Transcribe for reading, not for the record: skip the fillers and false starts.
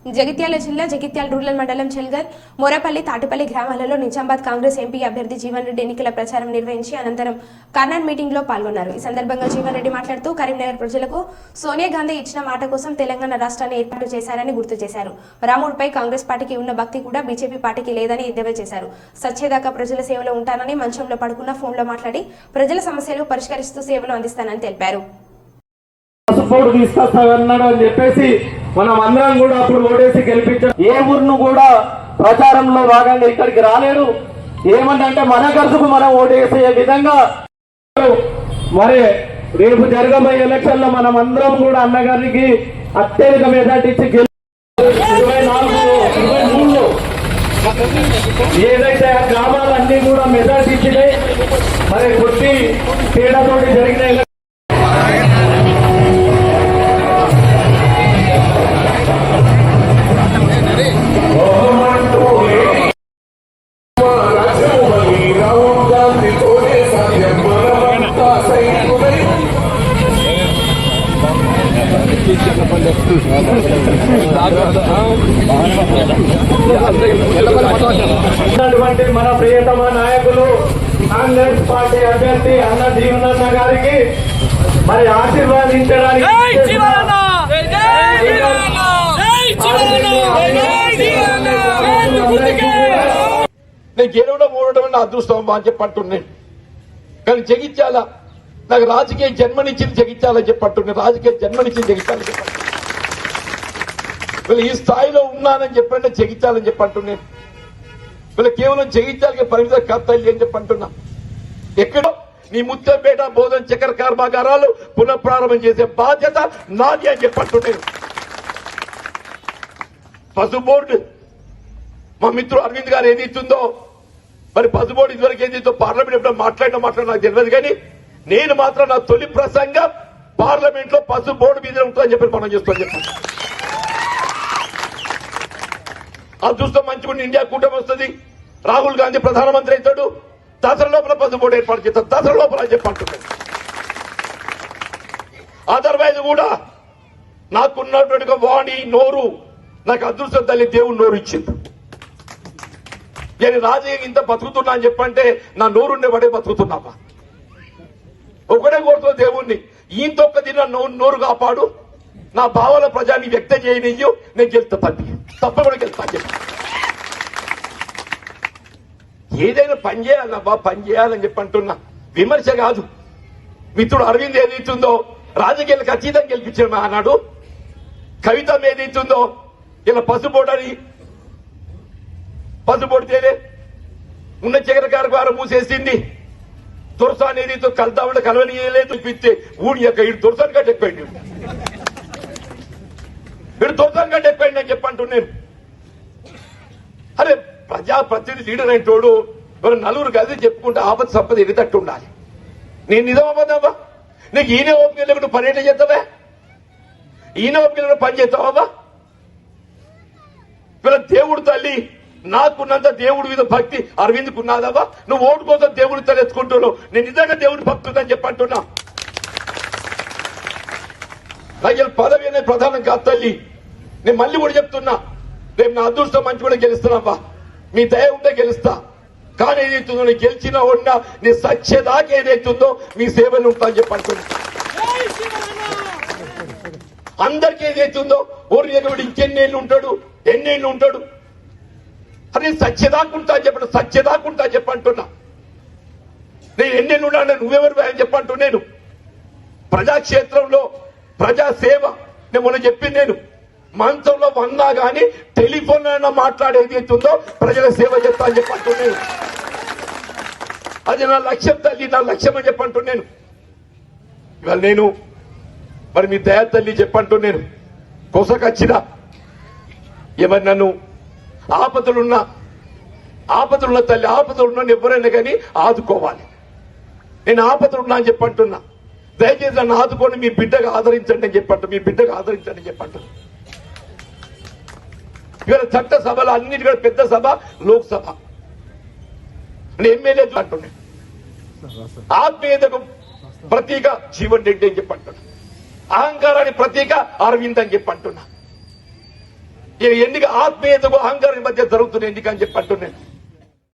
జగిత్యాల జిల్లా జగిత్యాల రూరల్ మండలం చెల్గర్ మొరపల్లి తాటిపల్లి గ్రామాలలో నిజామాబాద్ కాంగ్రెస్ ఎంపీ అభ్యర్థి జీవన్ రెడ్డి ఎన్నికల ప్రచారం నిర్వహించి అనంతరం కర్నల్ మీటింగ్ లో పాల్గొన్నారు. ఈ సందర్భంగా జీవన్ రెడ్డి మాట్లాడుతూ కరీంనగర్ ప్రజలకు సోనియా గాంధీ ఇచ్చిన మాట కోసం తెలంగాణ రాష్ట్రాన్ని ఏర్పాటు చేశారని గుర్తు చేశారు. రాముడిపై కాంగ్రెస్ పార్టీకి ఉన్న భక్తి కూడా బీజేపీ పార్టీకి లేదని ఎద్దేవా చేశారు. సచ్చేదాకా ప్రజల సేవలో ఉంటానని, మంచంలో పడుకున్న ఫోన్లో మాట్లాడి ప్రజల సమస్యలు పరిష్కరిస్తూ సేవలు అందిస్తానని తెలిపారు. తీసుకొస్తామన్నాడు అని చెప్పేసి మనం అందరం కూడా అప్పుడు ఓటేసి గెలిపించాం. ఏ ఊరును కూడా ప్రచారంలో భాగంగా ఇక్కడికి రాలేడు. ఏమంటే మన ఖర్చుకు మనం ఓటేసే విధంగా మరి రేపు జరగబోయే ఎలక్షన్ లో మనం అందరం కూడా అన్నగారికి అత్యధిక మెజార్టీ ఇచ్చి 24, 23 ఏదైతే ఆ గ్రామాలన్నీ కూడా మెజార్టీ ఇచ్చినాయి. మరి కొద్ది తేడాతోటి జరిగిన మన ప్రియతమ నాయకులు కాంగ్రెస్ పార్టీ అభ్యర్థి అన్న జీవనన్న గారికి మరి ఆశీర్వాదించడానికి నేను గెలవడం ఓడడం నా అదృష్టం అని చెప్పంటున్నాను. కానీ జగిత్యాల నాకు రాజకీయ జన్మనిచ్చింది జగిత్యాలని చెప్పంటున్నాను. రాజకీయ జన్మనిచ్చింది జగిత్యాలని చెప్పండి. వీళ్ళు ఈ స్థాయిలో ఉన్నానని చెప్పంటే జగిత్యాలని చెప్పంటున్నాను. వీళ్ళు కేవలం జగిత్యాలకి పరిమిత కర్తవ్యం అని చెప్పంటున్నా. ఎక్కడో నీ ముత్తంపేట బోధన చక్కెర కర్మాగారాలు పునఃప్రారంభం చేసే బాధ్యత నాది అని చెప్పంటున్నాను. పసుపు బోర్డు మా మిత్రుడు అరవింద్ గారు ఏది ఇస్తుందో మరి పసుపు బోర్డు ఇదివరకు ఏది ఇస్తుందో పార్లమెంట్ ఎప్పుడో మాట్లాడిన నాకు తెలియదు. కానీ నేను మాత్రం నా తొలి ప్రసంగం పార్లమెంట్ లో పసుపు బోర్డు మీద ఉంటుందని చెప్పి మనం చేస్తామని చెప్పాను. అది చూస్తే మంచిగా ఇండియా కూటమి వస్తుంది, రాహుల్ గాంధీ ప్రధానమంత్రి అవుతాడు, దసరా లోపల పసుపు బోర్డు ఏర్పాటు చేస్తారు, దసరా లోపల అని చెప్పంటున్నాడు. అదర్వైజ్ కూడా నాకున్నటువంటి వాణి నోరు నాకు అదృష్టం తల్లి దేవుడు నోరు ఇచ్చింది. నేను రాజకీయం ఇంత బతుకుతున్నా అని చెప్పంటే నా నోరుండే పడే బతుకుతున్నామా. ఒకటే కోరుతున్న దేవుణ్ణి ఈయంతో ఒక్క దిన నోరు కాపాడు, నా భావాల ప్రజాన్ని వ్యక్తం చేయనియ్యు, నేను గెలుస్తా తల్లి, తప్పకుండా గెలుస్తా చెప్పి ఏదైనా పని చేయాలబ్బా, పని చేయాలని చెప్పి అంటున్నా. విమర్శ కాదు. మిత్రుడు అరవింద్ ఏదైతుందో రాజకీయాలకు అతీతంగా గెలిపించాడు అన్నాడు. కవిత ఏదైతుందో ఇలా పసుపోడని పసుపొడితేనే ఉన్న చక్కెర కార్యక్రమం మూసేసింది. తురసాన్ ఏదైతే కలుద్దామంటే కలవనియలేదు పిస్తే ఊడి యొక్క ఇటు తురసాన్ కంటే ఎక్కువైంది, వీడు తురసాన్ కంటే ఎక్కువైంది అని చెప్పంటున్నాను. అరే ప్రజాప్రతినిధి లీడర్ అయినోడు నలుగురు కలిసి చెప్పుకుంటే ఆపద సంపద ఎగతట్టు ఉండాలి. నేను నిజమమ్మా, నీకు ఈయన ఓపిక లేకుండా పని ఎట్లా చేస్తావా? ఈయన ఓపిక లేకుండా పని చేస్తావా? వీళ్ళ దేవుడు తల్లి నాకున్నంత దేవుడి మీద భక్తి అరవింద్కున్నాదవా? నువ్వు ఓటు కోసం దేవుడి తల్లి ఎత్తుకుంటున్నావు. నేను నిజంగా దేవుడి భక్తుదని చెప్పంటున్నా. నాకు పదవి అనేది ప్రధానం కాదు తల్లి. నేను మళ్ళీ కూడా చెప్తున్నా, రేపు నా అదృష్టం మంచి కూడా గెలుస్తున్నావా, మీ దయ ఉంటే గెలుస్తా. కానీ ఏదైతుందో నీ గెలిచినా ఉన్నా నీ సత్యదాకా ఏదైతుందో మీ సేవలు ఉంటా అని చెప్పంటున్నా. అందరికీ ఏదైతుందో ఓరి ఎగబడి ఇంకెన్నేళ్ళు ఉంటాడు, ఎన్నేళ్ళు ఉంటాడు, అని సత్యదాకుంటా చెప్పండి, సత్యదాకుంటా చెప్పంటున్నా. నేను ఎన్నేళ్ళు ఉన్నాను, నువ్వెవరు అని చెప్పంటూ నేను ప్రజాక్షేత్రంలో ప్రజాసేవ నేను మొన్న చెప్పింది. నేను మంచంలో వన్నా గానీ టెలిఫోన్ అయినా మాట్లాడేది అవుతుందో ప్రజల సేవ చేస్తా అని చెప్పంటూ నేను. అది నా లక్ష్యం తల్లి, నా లక్ష్యం అని చెప్పంటూ నేను. ఇవాళ నేను మరి మీ దయా తల్లి చెప్పంటూ నేను కొసకొచ్చినా ఏమని నన్ను ఆపదలున్న తల్లి, ఆపదలున్నా ఎవరైనా కానీ ఆదుకోవాలి. నేను ఆపదలున్నా అని చెప్పంటున్నా. దయచేసి నన్ను ఆదుకొని మీ బిడ్డగా ఆదరించండి అని చెప్పంట, మీ బిడ్డగా ఆదరించండి అని చెప్పంట. ఇవాళ చట్ట సభలో అన్నిటికంటే పెద్ద సభ లోక్సభ. ఎమ్మెల్యే అంటున్నాడు, ఆత్మీయతకు ప్రతీక జీవన్ రెడ్డి అని చెప్పంటున్నా, అహంకారానికి ప్రతీక అరవింద్ అని చెప్పంటున్నా. ఈ ఎన్నిక ఆత్మీయతకు అహంకారం మధ్య జరుగుతున్న ఎన్నిక అని చెప్పి అంటున్నాను.